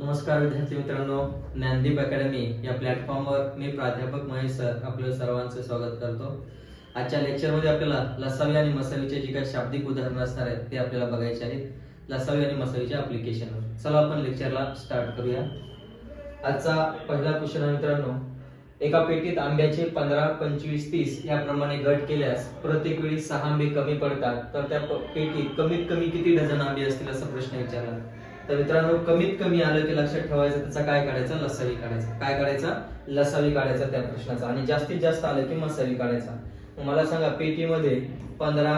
नमस्कार विद्यार्थी मित्रांनो, ज्ञानदीप अकॅडमी या प्लॅटफॉर्मवर मी प्राध्यापक महेश सर आपलं सर्वांचं स्वागत करतो। आजच्या लेक्चरमध्ये आपल्याला लसावी आणि मसावीचे जी काही शाब्दिक उदाहरणं असणार आहेत ते आपल्याला बघायचे आहेत लसावी आणि मसावीच्या ऍप्लिकेशनवर। चला आपण लेक्चरला स्टार्ट करूया। आजचा पहिला क्वेश्चन आहे मित्रांनो, एका पेटीत आंब्याचे 15, 25, 30 याप्रमाणे गट केल्यास प्रत्येक वेळी 6 आंबे कमी पडतात, तर त्या पेटीत कमीत कमी किती डझन आंबे असतील असा प्रश्न विचारला। तर मित्रांनो, कमीत कमी आलं की लक्षात ठेवायचं त्याचा काय काढायचा, लसावी काढायचा। काय काढायचा, लसावी काढायचा त्या प्रश्नाचा। आणि जास्तीत जास्त आलं की मसावी काढायचा। मला सांगा, पेटीमध्ये 15,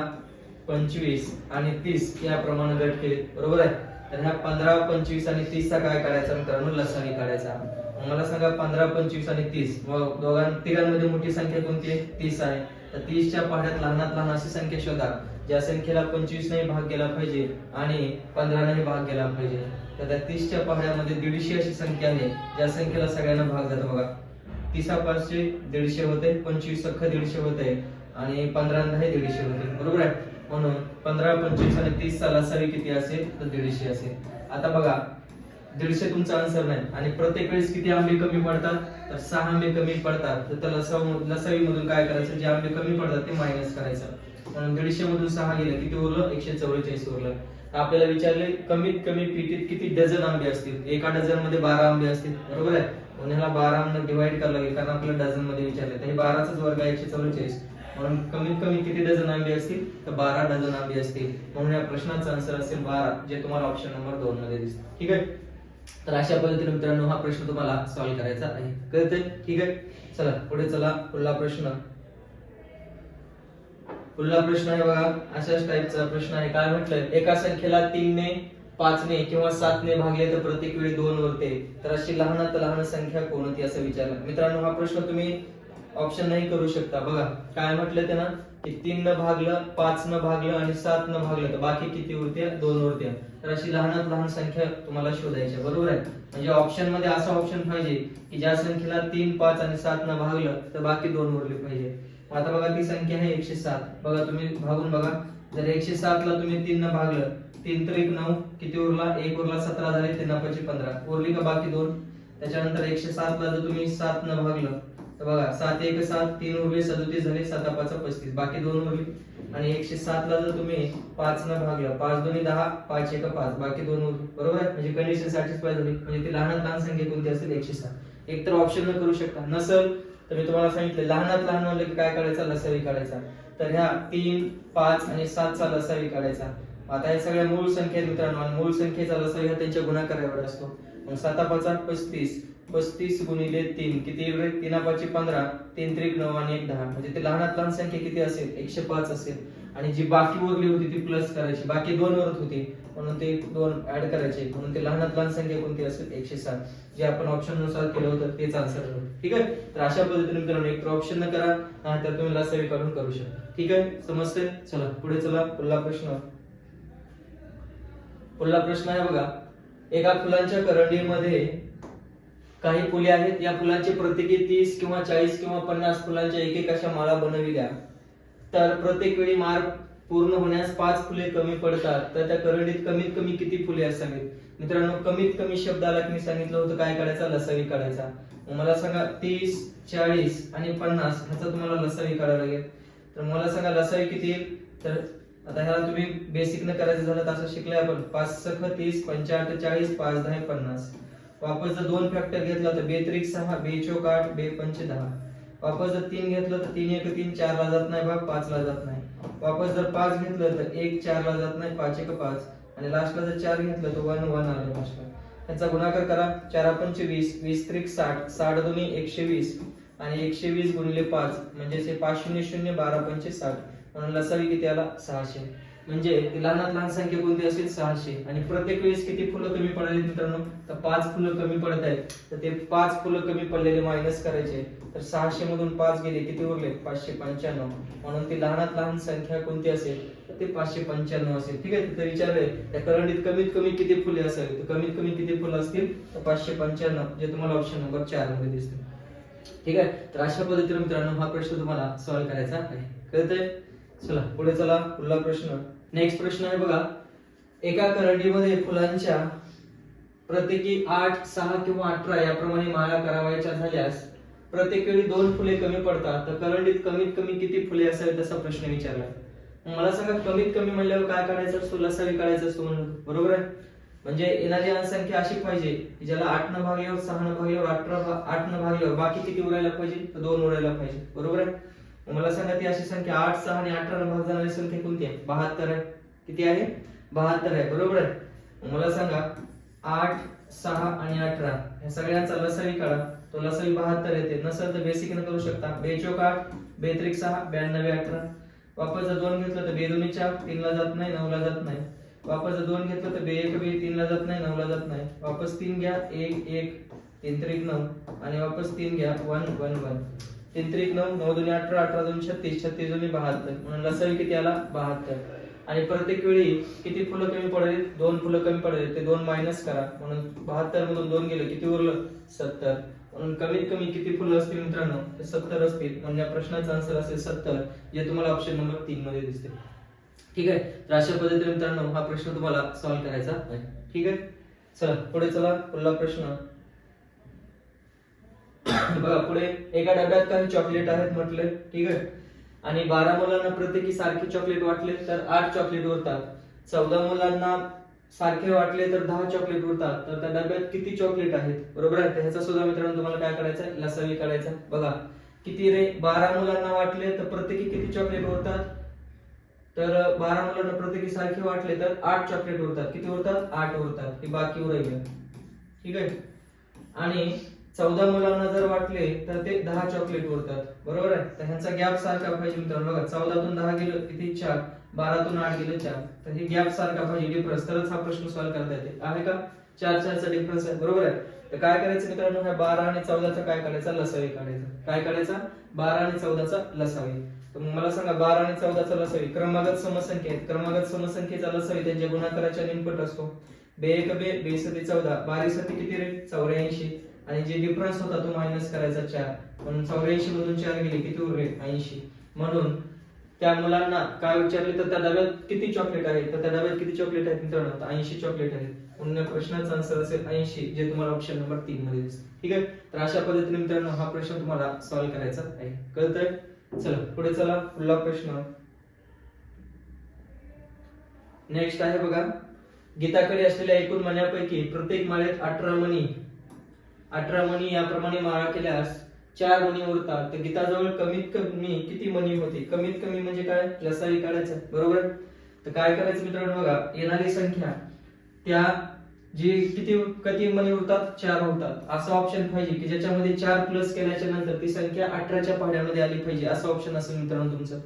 25 आणि 30 याप्रमाणे गट केले, बरोबर आहे। तर ह्या 15, 25 आणि 30 चा काय काढायचा मित्रांनो, लसावी काढायचा। मला सांगा 15, 25 आणि 30 तिघांमध्ये मोठी संख्या कोणती आहे, 30 आहे। तर 30 च्या पाढ्यात लहानात लहान अशी संख्या शोधा ज्या संख्येला 25 नाही भाग गेला पाहिजे आणि 15 नाही भाग गेला पाहिजे। तर त्या 30 च्या पाढ्यामध्ये 150 अशी संख्या आहे ज्या संख्येला सगळ्यांना भाग जातो बघा। 30 पाचशे 150 होते, 25 सख्ख 150 होते आणि 15 हे 150 होते, बरोबर आहे। म्हणून 15, 25 आणि 30 चा लसावी किती असेल, तर 150 असेल। आता बघा, 150 तुमचा आन्सर नाही आणि प्रत्येक वेळेस किती आंबे कमी पडतात, तर 6 आंबे कमी पडतात। तर त्या लसावी मधून काय करायचं, जे आंबे कमी पडतात ते मायनस करायचं। म्हणून 150 मधून 6 गेले, किती उरलं, 144 उरलं। आपल्याला विचारले कमीत कमी पेटीत किती डझन आंबे असतील। एका डझन मध्ये 12 आंबे असतील, बरोबर आहे। म्हणून ह्याला 12 ने डिवाइड करायला लागेल कारण आपल्याला डझन मध्ये विचारले। तर हे 12 चा वर्ग आहे 144। म्हणून कमीत कमी किती डझन आंबे असतील, तर 12 डझन आंबे असतील। म्हणून या प्रश्नाचा आन्सर असेल 12, जे तुम्हाला ऑप्शन नंबर 2 मध्ये दिसते, ठीक आहे। तर अशा पद्धतीने मित्रांनो हा प्रश्न तुम्हाला सॉल्व्ह करायचा आहे, कळतंय, ठीक आहे। चला पुढे चला, पुढला प्रश्न आहे बघा। अशाच टाइपचा प्रश्न आहे। काय म्हटलंय, एका संख्येला 3 ने 5 ने किंवा 7 ने भागले तर प्रत्येक वेळी 2 उरते, तर अशी लहानात लहान संख्या कोणती असं विचारलं। मित्रांनो, हा प्रश्न तुम्ही ऑप्शन नाही करू शकता। बघा काय म्हटलं त्यानं, की 3 न भागलं, 5 न भागलं आणि 7 न भागलं तर बाकी किती उरते, 2 उरते। तर अशी लहानात लहान संख्या तुम्हाला शोधायची, बरोबर आहे। म्हणजे ऑप्शन मध्ये असा ऑप्शन पाहिजे की ज्या संख्येला 3, 5 आणि 7 न भागलं तर बाकी 2 उरले पाहिजे। आता बघा ती संख्या आहे 107। बघा तुम्ही भागून बघा, जर 107 ला तुम्ही 3 न भागलं, 3 त्रिक 9, किती उरला, 1 उरला, 17 झाले, 3 5 15 उरली का बाकी 2। त्याच्यानंतर 107 ला जर तुम्ही 7 न भागलं तर बघा 7 1 7, 3 उरले 37 झाले, 7 5 35 बाकी 2 उरली। आणि 107 ला जर तुम्ही 5 न भागलं, 5 2 10, 5 1 5 बाकी 2 उरली, बरोबर आहे। म्हणजे कंडिशन सॅटिस्फाय झाली। म्हणजे ती लहानात लहान संख्या कोणती असेल, 107। एक तर ऑप्शन न करू शकता, नसेल तर मी तुम्हाला सांगितलं लहानात लहान म्हणलं की काय करायचा, लसावी काढायचा। तर ह्या 3, 5 आणि 7 चा लसावी काढायचा। आता हे सगळ्या मूळ संख्या आहेत मित्रांनो, आणि मूळ संख्येचा लसावी हा त्यांच्या गुणाकारावर असतो। मग 7 5 35, 35 गुणिले 3 किती येईल रे, 3 5 15, 3 त्रिक 9 आणि 1 10। म्हणजे ते लहानात लहान संख्या किती असेल, 105 असेल। आणि जी बाकी उरली होती ती प्लस करायची, बाकी 2 उरत होती म्हणून ते 2 ऍड करायचे। म्हणून ते लहानात लहान संख्या कोणती असेल, 107, जे आपण ऑप्शन नुसार केलं होतं तेच आन्सर होतं, ठीक आहे। तर अशा पद्धतीने मित्रांनो एक ऑप्शन न करा, तर तुम्ही लसावी काढून करू शकता, ठीक आहे, समजतंय। चला पुढे चला, पुढला प्रश्न आहे बघा। एका फुलांच्या करंडीमध्ये काही फुले आहेत, या फुलांचे प्रत्येकी 30 किंवा 40 किंवा 50 फुलांच्या एक एक अशा माळा बनविल्या, तर प्रत्येक वेळी माळ पूर्ण होण्यास 5 फुले कमी पडतात, तर त्या करंडीत कमीत कमी किती फुले असावीत। मित्रांनो, कमीत कमी शब्द आला की मी सांगितलं होतं काय काढायचा, लसावी काढायचा। मला सांगा 30, 40 आणि 50 ह्याचा तुम्हाला लसावी काढायला लागेल। तर मला सांगा लसावी किती येईल। तर आता ह्याला तुम्ही बेसिक न करायचं झालं तर असं शिकलोय आपण, 5 सख 30, 5 8 40, 5 10 50। वापस जर 2 फॅक्टर घेतला तर 2 त्रिक 6, 2 चौक 8, 2 पंच 10। वापस जर 3 घेतलं तर 3 1 3, 4 ला जात नाही भाग, 5 ला जात नाही। वापस जर 5 घेतलं तर 1 4 ला जात नाही, 5 1 5 आणि लास्टला जर 4 घेतलं तर 1 1 आलं लास्टला। त्याचा गुणाकार करा, 4 5 20, 20 त्रिक 60, 60 दोन्ही 120 आणि 120 गुणिले 5 म्हणजे 5 0 0, 12 5 60। म्हणून लसावी किती आला, 600। म्हणजे लहानात लहान संख्या कोणती असेल, 600। आणि प्रत्येक वेळेस किती फुलं कमी पडाली मित्रांनो, तर 5 फुलं कमी पडत आहेत। तर ते 5 फुलं कमी पडलेले मायनस करायचे। तर 600 मधून 5 गेले, किती उरले, 595। म्हणून ती लहानात लहान संख्या कोणती असेल, तर ते 595 असेल, ठीक आहे। तर विचारले त्या करंडीत कमीत कमी किती फुले असावी, तर कमीत कमी किती फुलं असतील, तर 595, जे तुम्हाला ऑप्शन नंबर 4 मध्ये दिसते, ठीक आहे। तर अशा पद्धतीने मित्रांनो हा प्रश्न तुम्हाला सॉल्व्ह करायचा आहे, कळतंय। चला पुढे चला, पुढला प्रश्न, नेक्स्ट प्रश्न आहे बघा। एका करंडीमध्ये फुलांच्या प्रत्येकी 8, 6 किंवा 18 याप्रमाणे माळा करावायच्या झाल्यास प्रत्येक वेळी 2 फुले कमी पडतात, तर करंडीत कमीत कमी किती फुले असावेत असा प्रश्न विचारला. मला सांगा कमीत कमी म्हणल्यावर काय काढायचं असतो, लसावी काढायचं असतो म्हणून, बरोबर आहे. म्हणजे येणारी अंशसंख्या अशी पाहिजे की ज्याला 8 न भागल्यावर, 6 न भागल्यावर, 8 न भागल्यावर बाकी किती उरायला पाहिजे, तर 2 उरायला पाहिजे, बरोबर आहे. मला सांगा ती अशी संख्या 8, 6 आणि 18 न भाग जाणारी संख्या कोणती आहे, 72 आहे. किती आहे, 72 आहे, बरोबर आहे. मला सांगा 8, 6 आणि 18 या सगळ्यांचा लसावी काढा, तो लसावी 72 येते. नसेल तर बेसिक न करू शकता, 2 चौक 8, 2 त्रिक 6, 92 18. वापस जर 2 घेतलं तर 2 दुनी 4, 3 ला जात नाही, 9 ला जात नाही. वापस जर 2 घेतलं तर 2 1 2, 3 ला जात नाही, 9 ला जात नाही. वापस 3 घ्या, 1 1, 3 त्रिक 9 आणि वापस 3 घ्या, 1 1 1. 3 त्रिक 9, 9 दुनी 18, 18 दुनी 36, 36 दुनी 72. म्हणून लसावी किती आला, 72. आणि प्रत्येक वेळी किती फुलं कमी पडले, 2 फुलं कमी पडले, ते 2 मायनस करा. म्हणून 72 मधून 2 गेले, किती उरलं, 70. म्हणून कमीत कमी किती फुलं असतील मित्रांनो, ते 70 असतील. म्हणजे प्रश्नाचा आन्सर असेल 70, जे तुम्हाला ऑप्शन नंबर 3 मध्ये दिसते. ठीक आहे. तर अशा पद्धतीने मित्रांनो हा प्रश्न तुम्हाला सॉल्व्ह करायचा आहे. ठीक आहे. चला पुढे चला, पुढला प्रश्न बघा. पुढे एका डब्यात काही चॉकलेट आहेत म्हटले, ठीक आहे. आणि 12 मुलांना प्रत्येकी सारखे चॉकलेट वाटले तर 8 चॉकलेट उरतात. 14 मुलांना सारखे वाटले तर 10 चॉकलेट उरतात. तर त्या डब्यात किती चॉकलेट आहेत, बरोबर आहे. ह्याचा सुद्धा मित्रांनो तुम्हाला काय करायचं आहे, लसावी काढायचा. बघा किती रे, 12 मुलांना वाटले तर प्रत्येकी किती चॉकलेट उरतात, तर 12 मुलांना प्रत्येकी सारखे वाटले तर 8 चॉकलेट उरतात. किती उरतात, 8 उरतात. हे बाकी उरले, ठीक आहे. आणि 14 मुलांना जर वाटले तर ते 10 चॉकलेट उरतात, बरोबर आहे. तर ह्यांचा गॅप सारखा पाहिजे मित्रांनो. बघा 14 तून 10 गेलं किती, 4. 12 तून 8 गेलं 4. तर हे गॅप सारखा पाहिजे, डिफरन्स, तरच हा प्रश्न सॉल्व्ह करता येते. आहे का, 4 4 चा डिफरन्स आहे, बरोबर आहे. तर काय करायचं मित्रांनो, ह्या 12 आणि 14 चा काय काढायचा, लसावी काढायचा. काय काढायचा, 12 आणि 14 चा लसावी. तर मला सांगा 12 आणि 14 चा लसावी, क्रमागत समसंख्या आहेत. क्रमागत समसंख्येचा लसावी त्यांच्या गुणाकाराच्या निमपट असतो. 2 1 2, 2 7 14, 12 7 किती रे, 84. आणि जे डिफरन्स होता तो मायनस करायचा 4. म्हणून 84 मधून 4 गेले, किती उरले, 80. म्हणून त्या मुलांना काय विचारले, तर त्या डब्यात किती चॉकलेट आहेत, तर त्या डब्यात किती चॉकलेट आहेत मित्रांनो, 80 चॉकलेट आहेत. म्हणून प्रश्नाचा आन्सर असेल 80, जे तुम्हाला ऑप्शन नंबर 3 मध्ये दिसते. ठीक आहे. तर अशा पद्धतीने मित्रांनो हा प्रश्न तुम्हाला सॉल्व्ह करायचा आहे. कळतंय. चला पुढे चला, पुढला प्रश्न नेक्स्ट आहे बघा. गीताकडे असलेल्या एकूण मण्यांपैकी प्रत्येक माळेत 18 मणी याप्रमाणे माळा केल्यास 4 मणी उरतात. तर गीताजवळ कमीत कमी किती मणी होते, कमीत कमी म्हणजे काय, लसावी काढायचं, बरोबर. तर काय करायचं मित्रांनो, बघा येणारी संख्या त्या जी किती मणी उरतात, 4 उरतात. असा ऑप्शन पाहिजे की ज्याच्यामध्ये 4 प्लस केल्याच्या नंतर ती संख्या 18च्या पाढ्यामध्ये आली पाहिजे, असं ऑप्शन असेल मित्रांनो तुमचं.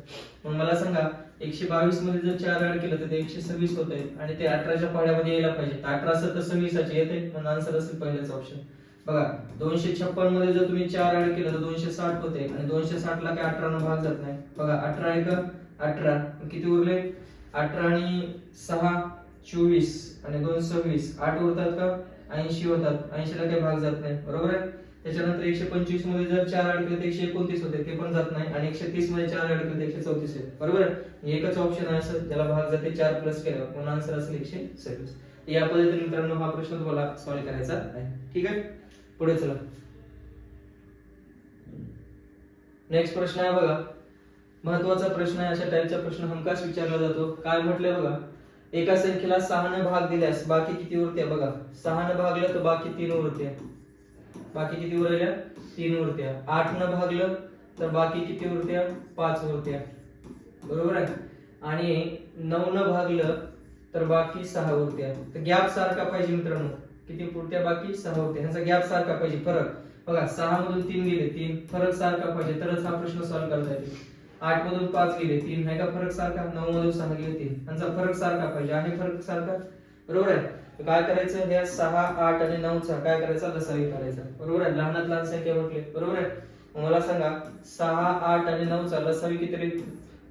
मग मला सांगा 122 मध्ये जर 4 ऍड केलं तर ते 126 होत आहे आणि ते 18च्या पाढ्यामध्ये यायला पाहिजे. 18 तर 26 येते, म्हणून आन्सर असेल पहिलाच ऑप्शन. बघा 256 मध्ये जर तुम्ही 4 ऍड केलं तर 260 होते आणि 260 ला काय 18 न भाग जात नाही. बघा 18 1 18, किती उरले, 18 आणि 6 24 आणि 2 26, 8 उरतात का, 80 होतात. 80 ला काही भाग जात नाही, बरोबर आहे. त्याच्यानंतर 125 मध्ये जर 4 ऍड केले तर 129 होते, ते पण जात नाही. आणि 130 मध्ये 4 ऍड केले तर 134 आहे, बरोबर आहे. एकच ऑप्शन आहे असं ज्याला भाग जाते 4 प्लस केल्यावर, म्हणून आन्सर असेल 126. या पद्धतीने मित्रांनो हा प्रश्न तुम्हाला सॉल्व्ह करायचा आहे. ठीक आहे. पुढे चला, नेक्स्ट प्रश्न आहे बघा. महत्वाचा प्रश्न आहे. अशा टाईपचा प्रश्न हमखास विचारला जातो. काय म्हटलंय बघा, एका संख्येला 6 ने भाग दिल्यास बाकी किती उरते. बघा 6 ने भागलं तर बाकी 3 उरते. बाकी किती उरल्या, 3 उरत्या. 8 न भागलं तर बाकी किती उरत्या, 5 उरत्या, बरोबर आहे. आणि 9 न भागलं तर बाकी 6 उरत्या. तर गॅप सारखा पाहिजे मित्रांनो, किती पुरत्या, बाकी 6 होते. ह्याचा गॅप सारखा पाहिजे, फरक. बघा 6 मधून 3 गेले, 3, फरक सारखा पाहिजे तरच हा प्रश्न सॉल्व्ह करता येईल. 8 मधून 5 गेले, 3, आहे का फरक सारखा. 9 मधून 6 गेले, 3, ह्यांचा फरक सारखा पाहिजे, आहे फरक सारखा, बरोबर आहे. तर काय करायचं, ह्या 6 8 आणि 9 चा काय करायचा, लसावी काढायचा, बरोबर आहे. लहानात लहान संख्या म्हटले, बरोबर आहे. मला सांगा 6 8 आणि 9 चा लसावी किती रे,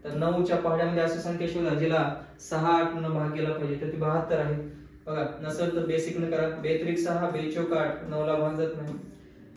तर 9 च्या पाढ्यामध्ये अशी संख्या शोधा जिला 6 8 न भाग गेला पाहिजे, तर ती 72 आहे. बघा नसेल तर बेसिक न करा. 2 त्रिक 6, 2 चौक 8, 9 ला भाग जात नाही.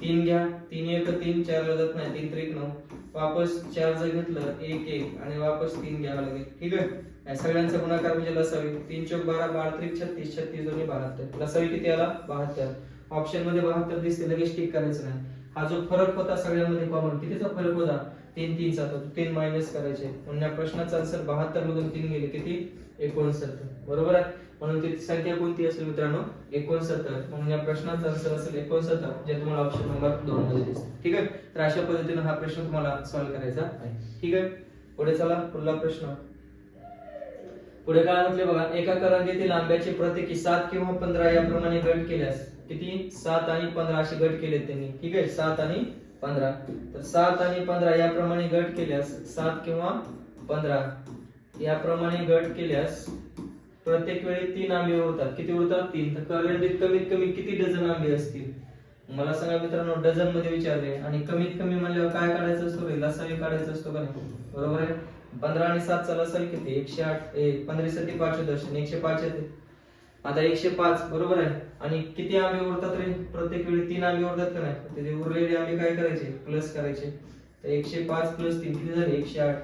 3 घ्या, 3 1 3, 4 ला जात नाही, 3 त्रिक 9. वापस 4 जर घेतलं 1 1 आणि वापस 3 घ्यावं लागेल, ठीक आहे. या सगळ्यांचा गुणाकार म्हणजे लसावी 3 चौक 12 12 त्रिक 36 36 दोन्ही 72 लसावी किती आला 72 ऑप्शन मध्ये 72 दिसते लगेच टिक करायचं नाही हा जो फरक होता सगळ्यांमध्ये कॉमन कितीचा फरक होता 3 3 चा तो 3 मायनस करायचे म्हणून या प्रश्नाचा आन्सर 72 मधून 3 गेले किती 69 बरोबर आहे म्हणून ती संख्या कोणती असेल मित्रांनो 69 म्हणून या प्रश्नाचा आन्सर असेल 69 जे तुम्हाला ऑप्शन नंबर 2 मध्ये दिसते ठीक आहे तर अशा पद्धतीने हा प्रश्न तुम्हाला सॉल्व्ह करायचा आहे ठीक आहे पुढे चला पुढला प्रश्न पुढे काय म्हटले बघा एका करंजीतील आंब्याचे प्रत्येकी 7 किंवा 15 याप्रमाणे गट केल्यास किती 7 आणि 15 असे गट केले त्यांनी ठीक आहे 7 आणि 15 तर 7 आणि 15 याप्रमाणे गट केल्यास 7 किंवा 15 याप्रमाणे गट केल्यास प्रत्येक वेळी 3 आंबे उरतात किती उरतात 3 तर करंजीत कमीत कमी किती डझन आंबे असतील मला सांगा मित्रांनो डझन मध्ये विचारले आणि कमीत कमी म्हणल्यावर काय काढायचं असतो रे लसावी काढायचा असतो का नाही बरोबर आहे 15 आणि 7 चा लसावी किती 108 15 साठी 5 दर्शन 105 येते आता 105 बरोबर आहे आणि किती आंबे उरतात रे प्रत्येक वेळी 3 आंबे उरतात का नाही ते उरलेले आंबे काय करायचे प्लस करायचे तर 105 प्लस 3 किती झाले 108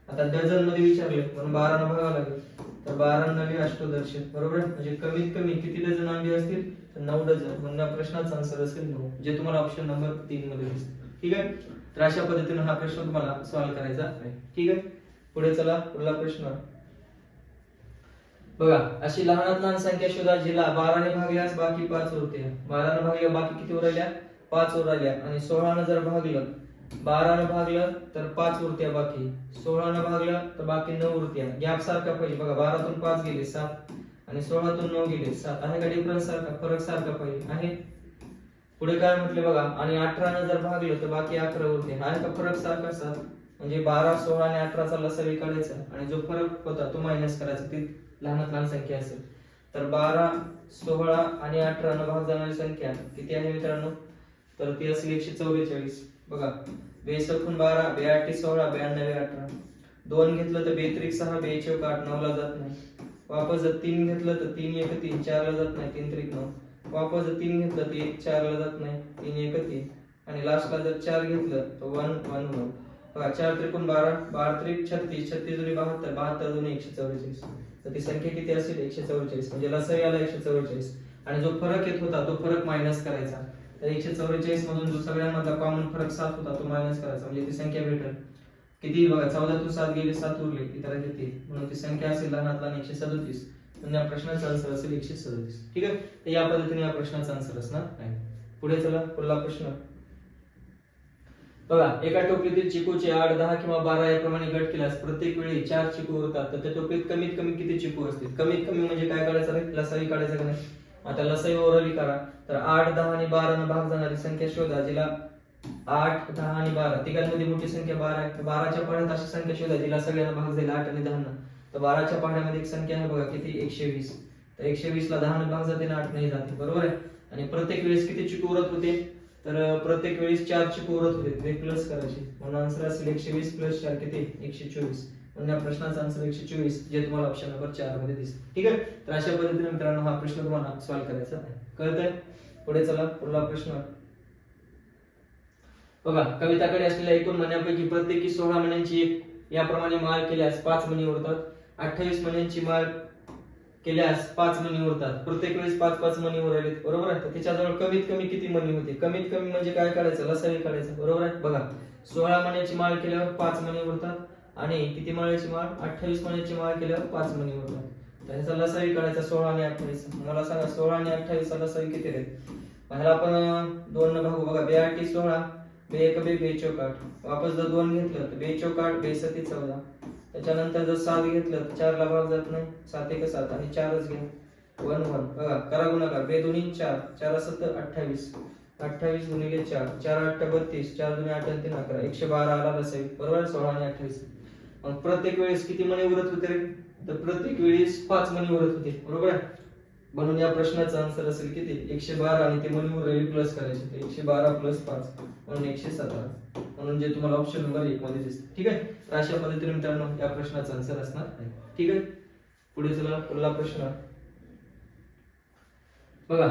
आता डझन मध्ये विचारले म्हणून 12 ने भागावं लागेल तर 12 नवी अष्टदर्शन बरोबर आहे म्हणजे कमीत कमी किती डझन आंबे असतील तर 9 डझन म्हणून या प्रश्नाचा आन्सर असेल 9 जे तुम्हाला ऑप्शन नंबर 3 मध्ये दिसते ठीक आहे तर अशा पद्धतीने हा प्रश्न तुम्हाला सॉल्व्ह करायचा आहे ठीक आहे पुढे चला पुढला प्रश्न बघा अशी लहानात लहान संख्या शोधा जिला 12 ने भागल्यास बाकी 5 उरते 12 ने भागल्या बाकी किती उरल्या 5 उरल्या आणि 16 ने जर भागलं 12 ने भागलं तर 5 उरते बाकी 16 ने भागलं तर बाकी 9 उरते गॅप सारखा पाहिजे बघा 12 तून 5 गेले 7 आणि 16 तून 9 गेले 7 आहे का डिफरन्स सारखा फरक सारखा पाहिजे आहे पुढे काय म्हटले बघा आणि 18 ने जर भागलं तर बाकी 11 उरते आहे का फरक सारखा 7 म्हणजे 12 16 आणि 18 चा लसावी काढायचा आणि जो फरक होता तो मायनस करायचा ती लहानात लहान संख्या असेल तर 12 16 आणि 18 ने भाग जाणारी संख्या किती आहे मित्रांनो तर ती असेल 144 बघा 2 सखून 12 2 8 16 92 18 2 घेतलं तर 2 त्रिक 6 2 चौक 8 9 ला जात नाही वापस जर 3 घेतलं तर 3 1 3 4 ला जात नाही 3 त्रिक 9 वापस जर 3 घेतलं तर 1 4 ला जात नाही 3 1 3 आणि लास्टला जर 4 घेतलं तर 1 1 1 बघा 4 त्रिकोण 12 12 त्रिक 36 36 जुनी 72 72 जुनी 144 तर ती संख्या किती असेल 144 म्हणजे लसावी आला 144 आणि जो फरक येत होता तो फरक मायनस करायचा तर 144 मधून जो सगळ्यांमधला कॉमन फरक 7 होता तो मायनस करायचा म्हणजे ती संख्या भेटेल किती बघा 14 तून 7 गेले 7 उरले इतर किती म्हणून ती संख्या असेल लहानात लहान 137 म्हणजे या प्रश्नाचा आन्सर असेल 137 ठीक आहे तर या पद्धतीने या प्रश्नाचा आन्सर असणार आहे पुढे चला पुढला प्रश्न बघा एका टोपलीतील चिकूचे 8 10 किंवा 12 याप्रमाणे गट केल्यास प्रत्येक वेळी 4 चिकू उरतात तर त्या टोपलीत कमीत कमी किती चिकू असतील कमीत कमी म्हणजे काय काढायचं रे लसावी काढायचं का नाही आता लसावी ओरली करा तर 8 10 आणि 12 ने भाग जाणारी संख्या शोधा जिला 8 10 आणि 12 तिघांमध्ये मोठी संख्या 12 आहे तर 12 च्या पाढ्यात अशी संख्या शोधा जिला सगळ्यांना भाग जाईल 8 आणि 10 ना तर 12 च्या पाढ्यामध्ये एक संख्या आहे बघा किती 120 तर 120 ला 10 ने भाग जाते ना 8 नाही जाते बरोबर आहे आणि प्रत्येक वेळेस किती चिकू उरत होते तर प्रत्येक वेळेस 4 चिकू उरत होते ते प्लस करायचे म्हणून आन्सर असेल 120 प्लस 4 किती 124 म्हणून या प्रश्नाचा आन्सर 124 जे तुम्हाला ऑप्शन नंबर 4 मध्ये दिसते ठीक आहे तर अशा पद्धतीने मित्रांनो हा प्रश्न तुम्हाला सॉल्व्ह करायचा आहे कळतंय पुढे चला पुढला प्रश्न बघा कविताकडे असलेल्या एकूण मण्यांपैकी प्रत्येकी 16 मण्यांची याप्रमाणे माळ केल्यास 5 मणी उरतात 28 मण्यांची माळ केल्यास 5 मणी उरतात प्रत्येक वेळेस 5 5 मणी उरले बरोबर आहे तर त्याच्याजवळ कमीत कमी किती मणी होते कमीत कमी म्हणजे काय काढायचं लसावी काढायचं बरोबर आहे बघा 16 मण्याची माळ केल्यावर 5 मणी उरतात आणि किती मण्याची माळ 28 मण्याची माळ केल्यावर 5 मणी उरतात तर ह्याचा लसावी काढायचा 16 आणि 28 मला सांगा 16 आणि 28 चा लसावी किती रे ह्याला आपण 2 ने भागू बघा 2 8 16 2 1 2 2 चौक 8 वापस जर 2 घेतलं तर 2 चौक 8 2 7 14 त्याच्यानंतर जर 7 घेतलं तर 4 ला भाग जात नाही 7 1 7 आणि 4च घ्या 1 1 बघा करा गुणाकार 2 2 4 4 7 28 28 गुणिले 4 4 8 32 4 2 8 3 11 112 आला लसावी बरोबर 16 आणि 28 मग प्रत्येक वेळेस किती मणी उरत होते रे तर प्रत्येक वेळेस 5 मणी उरत होते बरोबर आहे म्हणून या प्रश्नाचा आन्सर असेल किती 112 आणि ते मणी उरलेले प्लस करायचे 112 प्लस 5 म्हणून 117 म्हणून जे तुम्हाला ऑप्शन नंबर 1 मध्ये दिसते ठीक आहे तर अशा पद्धतीने मित्रांनो या प्रश्नाचा आन्सर असणार आहे ठीक आहे पुढे चला पुढला प्रश्न बघा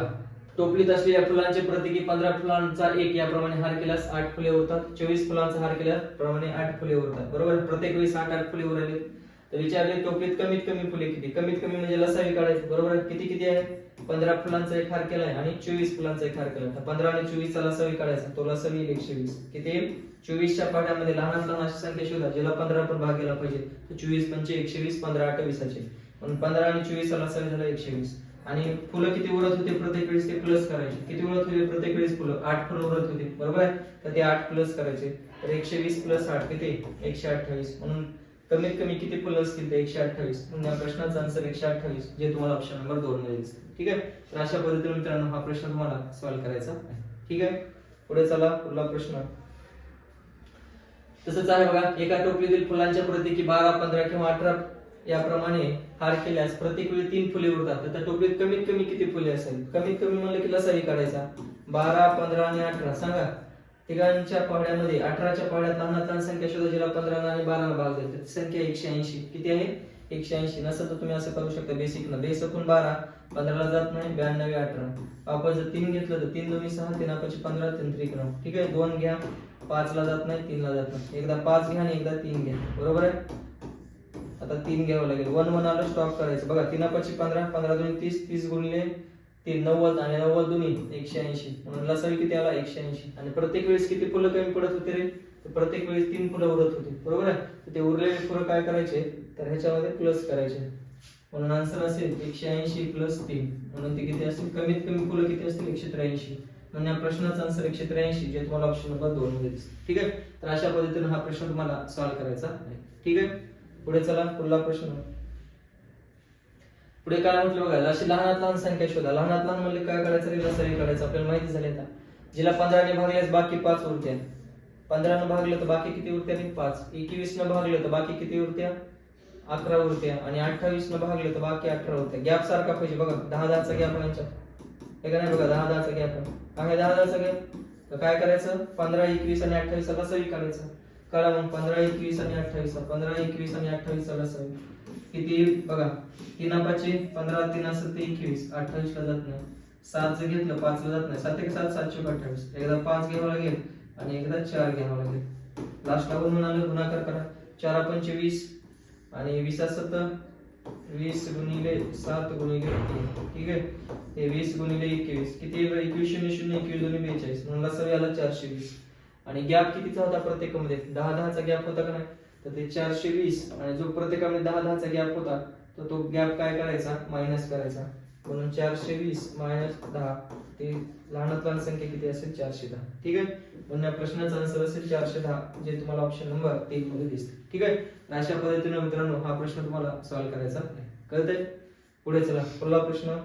टोपलीत असलेल्या फुलांचे प्रत्येकी 15 फुलांचा एक याप्रमाणे हार केल्यास 8 फुले उरतात 24 फुलांचा हार केल्याप्रमाणे 8 फुले उरतात बरोबर प्रत्येक वेळी 8 8 फुले उरले तर विचारले टोपलीत कमीत कमी फुले किती, कमीत कमी म्हणजे लसावी काढायची, बरोबर आहे. किती किती आहे, 15 फुलांचा एक हार केलाय आणि 24 फुलांचा एक हार केलाय. तर 15 आणि 24 चा लसावी काढायचा, तो लसावी 120. किती, 24 च्या पाढ्यामध्ये लहानात लहान अशी संख्या शोधा ज्याला 15 पण भाग गेला पाहिजे. तर 24 पंचे 120, 15 28 म्हणून 15 आणि 24 चा लसावी झाला 120. आणि फुलं किती उरत होते प्रत्येक वेळेस ते प्लस करायचे. किती उरत होते प्रत्येक वेळेस फुलं, 8 फुलं उरत होते, बरोबर आहे. तर ते 8 प्लस करायचे. तर 120 प्लस 8 किती, 128. म्हणून कमीत कमी किती फुलं असतील ते 128. म्हणून या प्रश्नाचा आन्सर 128 जे तुम्हाला ऑप्शन नंबर 2 मध्ये दिसते. ठीक आहे. तर अशा पद्धतीने मित्रांनो हा प्रश्न तुम्हाला सॉल्व्ह करायचा आहे. ठीक आहे. पुढे चला, पुढला प्रश्न तसंच आहे बघा. एका टोपलीतील फुलांच्या प्रत्येकी 12, 15 किंवा 18 याप्रमाणे हार केल्यास प्रत्येक वेळी 3 फुले उरतात. तर त्या टोपलीत कमीत कमी किती फुले असेल, कमीत कमी म्हणलं की लसावी काढायचा. 12, 15 आणि 18 सांगा. तिघांच्या पाढ्यामध्ये 18 च्या पाढ्यात लहानात लहान संख्या शोधा जिला 15 आणि 12 भाग जाते. ती संख्या 180. किती आहे, 180. नसेल तर तुम्ही असं करू शकता बेसिक न, बेसकून 12, 15 ला जात नाही, 92, 18. आपण जर 3 घेतलं तर 3 2 6, 3 5 15, 3 3 9. ठीक आहे. 2 घ्या, 5 ला जात नाही, 3 ला जात नाही. एकदा 5 घ्या आणि एकदा 3 घ्या, बरोबर आहे. आता 3 घ्यावं लागेल. 1 1 आलं, स्टॉप करायचं. बघा 3 5 15, 15 2 30, 30 गुणिले 3 90 आणि 90 दोन्ही 180. म्हणून लसावी किती आला, 180. आणि प्रत्येक वेळेस किती फुलं कमी पडत होते रे, तर प्रत्येक वेळेस 3 फुलं उरत होती, बरोबर आहे. तर ते उरलेले फुलं काय करायचे, तर ह्याच्यामध्ये प्लस करायचे. म्हणून आन्सर असेल 180 प्लस 3. म्हणून ते किती असतील, कमीत कमी फुलं किती असतील, 183. म्हणून या प्रश्नाचा आन्सर 183 जे तुम्हाला ऑप्शन नंबर 2 मध्ये दिसते. ठीक आहे. तर अशा पद्धतीने हा प्रश्न तुम्हाला सॉल्व्ह करायचा आहे. ठीक आहे. पुढे चला, पुढला प्रश्न. पुढे काय म्हटलं बघा, अशी लहानात लहान संख्या शोधा. लहानात लहान म्हणजे काय करायचं, लसावी काढायचं. आपल्याला माहिती झाले आता. जिला 15 ने भागल्यास बाकी 5 उरत्या. 15 ने भागलं तर बाकी किती उरत्या, 5. 21 ने भागलं तर बाकी किती उरत्या, 11 उरत्या. आणि 28 ने भागलं तर बाकी 18 उरत्या. गॅप सारखा पाहिजे बघा, 10 10 चा गॅप आहे. हे का नाही बघा, 10 10 चा गॅप आहे. काय 10 10 चा गॅप, तर काय करायचं, 15 21 आणि 28 चा लसावी काढायचा. करा मग 15 21 आणि 28, 15 21 आणि 28 चा लसावी किती बघा. 3 5 15, 3 असेल तर 21, 28 ला जात नाही. 7 जर घेतलं 5 ला जात नाही. 7 1 7, 7 28. एकदा 5 घ्यावं लागेल आणि एकदा 4 घ्यावं लागेल. लास्टला बनवून आलं, गुणाकार करा. 4 5 20 आणि 20 7 20 गुणिले 7 गुणिले 3. ठीक आहे. हे 20 गुणिले 21 किती, 21 0 0 21 दोन्ही 42. म्हणून लसावी आला 420. आणि गॅप कितीचा होता प्रत्येकामध्ये, 10 10 चा गॅप होता का नाही, तर ते 420. आणि जो प्रत्येकामध्ये 10 10 चा गॅप होता तर तो गॅप काय करायचा, मायनस करायचा. म्हणून 420 मायनस 10 ते लहानात लहान संख्या किती असेल, 410. ठीक आहे. म्हणून या प्रश्नाचा आन्सर असेल 410 जे तुम्हाला ऑप्शन नंबर 3 मध्ये दिसते. ठीक आहे. अशा पद्धतीने मित्रांनो हा प्रश्न तुम्हाला सॉल्व्ह करायचा आहे. कळतंय. पुढे चला, पुढला प्रश्न.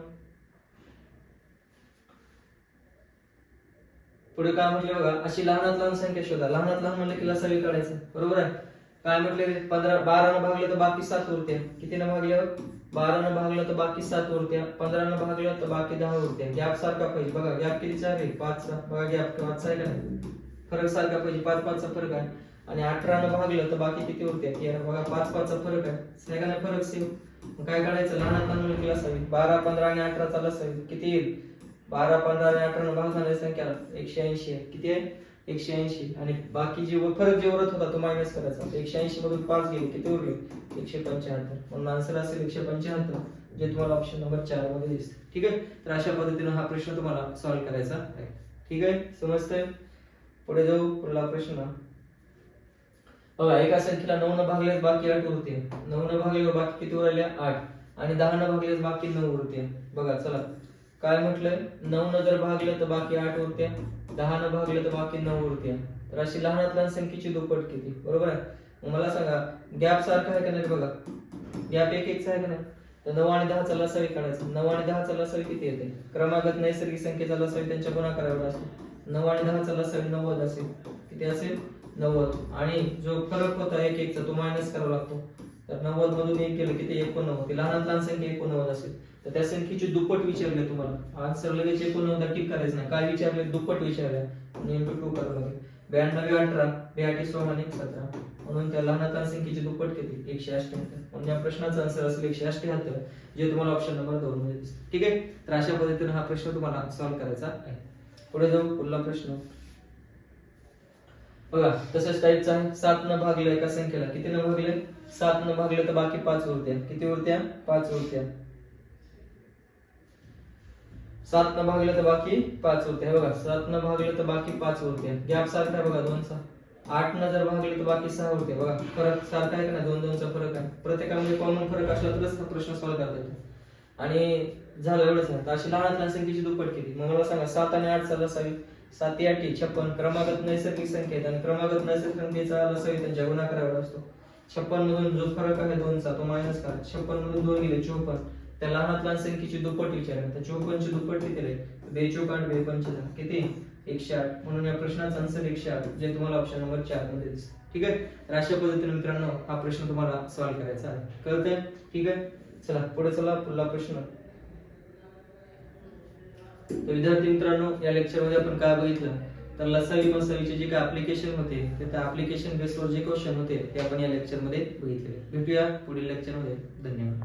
पुढे काय म्हटले बघा, अशी लहानात लहान संख्या शोधा. लहानात लहान म्हणलं की लसावी काढायचं, बरोबर आहे. काय म्हटले, 15 12 ने भागलं तर बाकी 7 उरत्या. किती ने भागल्यावर, 12 ने भागलं तर बाकी 7 उरत्या. 15 ने भागलं तर बाकी 10 उरत्या. गॅप सारखा पाहिजे बघा. गॅप कितीचा आहे, 5 चा. बघा गॅप 5 चा आहे का नाही, फरक सारखा पाहिजे. 5 5 चा फरक आहे. आणि 18 ने भागलं तर बाकी किती उरत्या, 13. बघा 5 5 चा फरक आहे का नाही, फरक सेम. काय काढायचं, लहानात लहान म्हणलं की लसावी. 12 15 आणि 18 चा लसावी किती येईल, 12 15 आणि 18 ने भागणारी संख्या 180 आहे. किती आहे, 180. आणि बाकी जे फरक जे उरत होता तो मायनस करायचा. 180 मधून 5 गेले, किती उरले, 175. म्हणून आन्सर असेल 175 जे तुम्हाला ऑप्शन नंबर 4 मध्ये दिसते. ठीक आहे. तर अशा पद्धतीने हा प्रश्न तुम्हाला सॉल्व्ह करायचा आहे. ठीक आहे, समजतंय. पुढे जाऊ, पुढला प्रश्न बघा. एका संख्येला 9 ने भागल्यास बाकी 8 उरते. 9 ने भागल्यावर बाकी किती उरल्या, 8. आणि 10 ने भागल्यास बाकी 9 उरते. बघा चला काय म्हटलंय, 9 ने जर भागलं तर बाकी 8 उरत्या. 10 ने भागलं तर बाकी 9 उरत्या. तर अशी लहानात लहान संख्येची दुप्पट किती, बरोबर आहे. मग मला सांगा, गॅप सारखा आहे का नाही बघा, गॅप 1 1 चा आहे का नाही. तर 9 आणि 10 चा लसावी काढायचा. 9 आणि 10 चा लसावी किती येते, क्रमागत नैसर्गिक संख्येचा लसावी त्यांच्या गुणाकारावर असतो. 9 आणि 10 चा लसावी 90 असेल. किती असेल, 90. आणि जो फरक होता 1 1 चा तो मायनस करावा लागतो. तर 90 मधून 1 गेलं किती, 89. ती लहानात लहान संख्या 89 असेल. तर त्या संख्येची दुप्पट विचारले तुम्हाला. आन्सर लगेच 89 टिक करायचं नाही. काय विचारले, दुप्पट विचारले. नेमकं 2 करावं लागेल. 92 18, 82 16 आणि 17. म्हणून त्या लहानात लहान संख्येची दुप्पट किती, 178. म्हणून या प्रश्नाचा आन्सर असेल 178 जे तुम्हाला ऑप्शन नंबर 2 मध्ये दिसते. ठीक आहे. तर अशा पद्धतीने हा प्रश्न तुम्हाला सॉल्व्ह करायचा आहे. पुढे जाऊ, पुढला प्रश्न. बघा तसंच टाईपचं आहे. 7 न भागलं एका संख्येला, किती न भागले? 7 न भागलं तर बाकी 5 उरत्या. किती उरत्या? 5 उरत्या. 7 न भागलं तर बाकी 5 उरते. हे बघा 7 न भागलं तर बाकी 5 उरते. गॅप सारखा आहे बघा 2चा. 8 न जर भागलं तर बाकी 6 उरते. बघा फरक सारखा आहे का नाही? 2 चा फरक आहे. प्रत्येकामध्ये कॉमन फरक असला तरच हा प्रश्न सॉल्व्ह करता येतो. आणि झालं एवढंच नाही. तर अशी लहान संख्येची दुप्पट किती? मग मला सांगा 7 आणि 8 चा लसावी. 7 8 56. क्रमागत नैसर्गिक संख्या आहेत आणि क्रमागत नैसर्गिक संख्येचा लसावी त्यांच्या गुणाकारावर असतो. 56 मधून जो फरक आहे 2चा तो मायनस करा. 56 मधून 2 गेले 54. त्या लहान संख्येची दुप्पट विचारली तर 54 ची दुप्पट किती रे? 2 चौक 8 2 पंचेचाळीस. किती? 108. म्हणून या प्रश्नाचा आन्सर 108 जे तुम्हाला ऑप्शन नंबर 4 मध्ये दिसतं. ठीक आहे. तर अशा पद्धतीने मित्रांनो हा प्रश्न तुम्हाला सॉल्व्ह करायचा आहे. कळतंय? ठीक आहे. चला पुढे चला पुढला प्रश्न. तर विद्यार्थी मित्रांनो या लेक्चर मध्ये आपण काय बघितलं तर लसावी मसावीचे जे काय ऍप्लिकेशन होते ते त्या ऍप्लिकेशन बेसवर जे क्वेश्चन होते ते आपण या लेक्चर मध्ये बघितले. भेटूया पुढील लेक्चर मध्ये. धन्यवाद.